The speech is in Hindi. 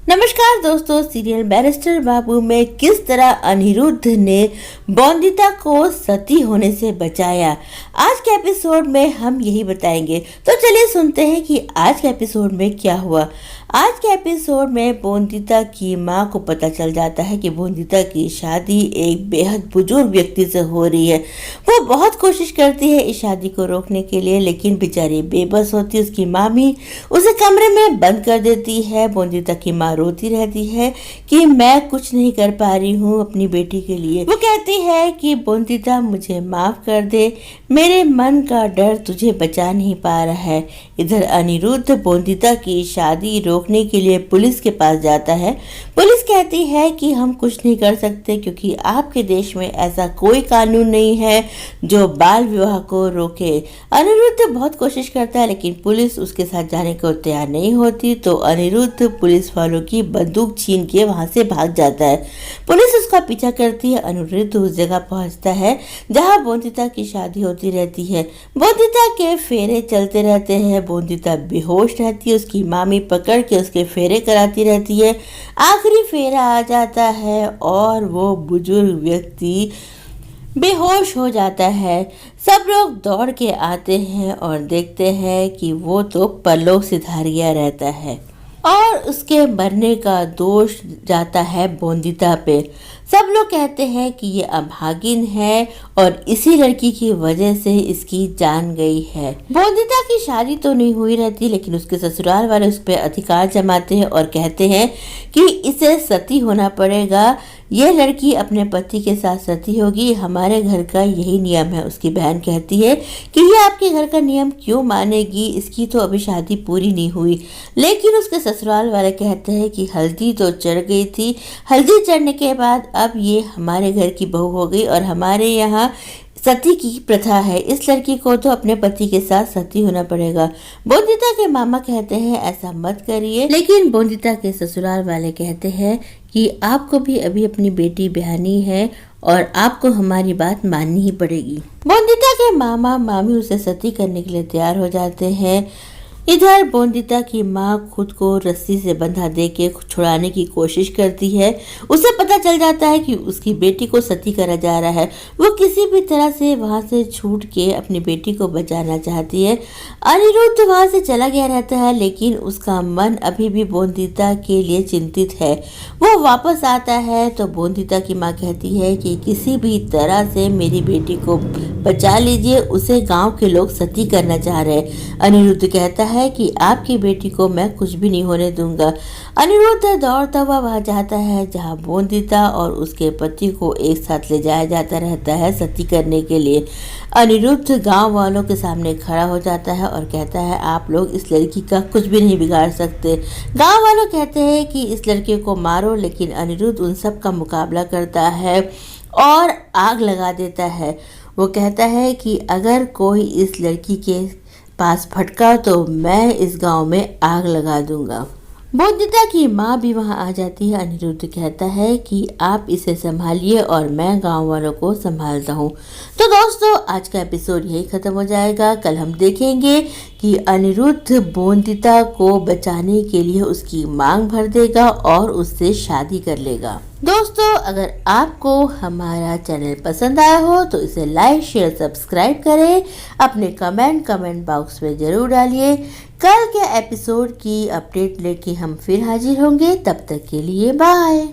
नमस्कार दोस्तों, सीरियल बैरिस्टर बाबू में किस तरह अनिरुद्ध ने बॉन्दिता को सती होने से बचाया, आज के एपिसोड में हम यही बताएंगे। तो चलिए सुनते हैं कि आज के एपिसोड में क्या हुआ। आज के एपिसोड में बॉन्दिता की माँ को पता चल जाता है कि बॉन्दिता की शादी एक बेहद बुजुर्ग व्यक्ति से हो रही है। वो बहुत कोशिश करती है इस शादी को रोकने के लिए, लेकिन बेचारी बेबस होती है। उसकी माँ भी उसे कमरे में बंद कर देती है। बॉन्दिता की माँ रोती रहती है कि मैं कुछ नहीं कर पा रही हूँ अपनी बेटी के लिए। वो कहती है कि बॉन्दिता मुझे माफ कर दे, मेरे मन का डर तुझे बचा नहीं पा रहा है। इधर अनिरुद्ध बॉन्दिता की शादी रोकने के लिए पुलिस के पास जाता है। पुलिस कहती है कि हम कुछ नहीं कर सकते क्योंकि आपके देश में ऐसा कोई कानून नहीं है जो बाल विवाह को रोके। अनिरुद्ध बहुत कोशिश करता है लेकिन पुलिस उसके साथ जाने को तैयार नहीं होती, तो अनिरुद्ध पुलिस वालों की बंदूक छीन के वहां से भाग जाता है। पुलिस उसका पीछा करती है। अनिरुद्ध उस जगह पहुंचता है जहां बॉन्दिता की शादी होती रहती है। बॉन्दिता के फेरे चलते रहते हैं। बॉन्दिता बेहोश रहती है। उसकी मामी पकड़ के उसके फेरे कराती रहती है। आखिरी फेरा आ जाता है और वो बुजुर्ग व्यक्ति बेहोश हो जाता है। सब लोग दौड़ के आते हैं और देखते हैं कि वो तो परलोक सिधार गया रहता है और उसके मरने का दोष जाता है बॉन्दिता पे। सब लोग कहते हैं कि ये अभागिन है और इसी लड़की की वजह से इसकी जान गई है। बॉन्दिता की शादी तो नहीं हुई रहती, लेकिन उसके ससुराल वाले उस पर अधिकार जमाते हैं और कहते हैं कि इसे सती होना पड़ेगा। ये लड़की अपने पति के साथ सती होगी, हमारे घर का यही नियम है। उसकी बहन कहती है कि ये आपके घर का नियम क्यों मानेगी, इसकी तो अभी शादी पूरी नहीं हुई। लेकिन उसके ससुराल वाले कहते हैं कि हल्दी तो चढ़ गई थी, हल्दी चढ़ने के बाद अब ये हमारे घर की बहू हो गई और हमारे यहाँ सती की प्रथा है। इस लड़की को तो अपने पति के साथ सती होना पड़ेगा। बॉन्दिता के मामा कहते हैं ऐसा मत करिए, लेकिन बॉन्दिता के ससुराल वाले कहते हैं कि आपको भी अभी अपनी बेटी ब्याहनी है और आपको हमारी बात माननी ही पड़ेगी। बॉन्दिता के मामा मामी उसे सती करने के लिए तैयार हो जाते हैं। इधर बॉन्दिता की माँ खुद को रस्सी से बंधा दे के छुड़ाने की कोशिश करती है। उसे पता चल जाता है कि उसकी बेटी को सती करा जा रहा है। वो किसी भी तरह से वहाँ से छूट के अपनी बेटी को बचाना चाहती है। अनिरुद्ध वहाँ से चला गया रहता है, लेकिन उसका मन अभी भी बॉन्दिता के लिए चिंतित है। वो वापस आता है तो बॉन्दिता की माँ कहती है कि किसी भी तरह से मेरी बेटी को बचा लीजिए, उसे गाँव के लोग सती करना चाह रहे हैं। अनिरुद्ध कहता है कि आपकी बेटी को मैं कुछ भी नहीं होने दूंगा। अनिरुद्ध दौड़ता हुआ वहां जाता है जहां बॉन्दिता और उसके पति को एक साथ ले जाया जाता रहता है सती करने के लिए। अनिरुद्ध गांव वालों के सामने खड़ा हो जाता है और कहता है आप लोग इस लड़की का कुछ भी नहीं बिगाड़ सकते। गांव वालों कहते हैं कि इस लड़के को मारो, लेकिन अनिरुद्ध उन सब का मुकाबला करता है और आग लगा देता है। वो कहता है कि अगर कोई इस लड़की के पास फटका तो मैं इस गांव में आग लगा दूंगा। बॉन्दिता की माँ भी वहां आ जाती है। अनिरुद्ध कहता है कि आप इसे संभालिए और मैं गांव वालों को संभालता हूँ। तो दोस्तों, आज का एपिसोड यही खत्म हो जाएगा। कल हम देखेंगे कि अनिरुद्ध बॉन्दिता को बचाने के लिए उसकी मांग भर देगा और उससे शादी कर लेगा। दोस्तों, अगर आपको हमारा चैनल पसंद आया हो तो इसे लाइक शेयर सब्सक्राइब करें। अपने कमेंट बॉक्स में जरूर डालिए। कल के एपिसोड की अपडेट लेके हम फिर हाजिर होंगे। तब तक के लिए बाय।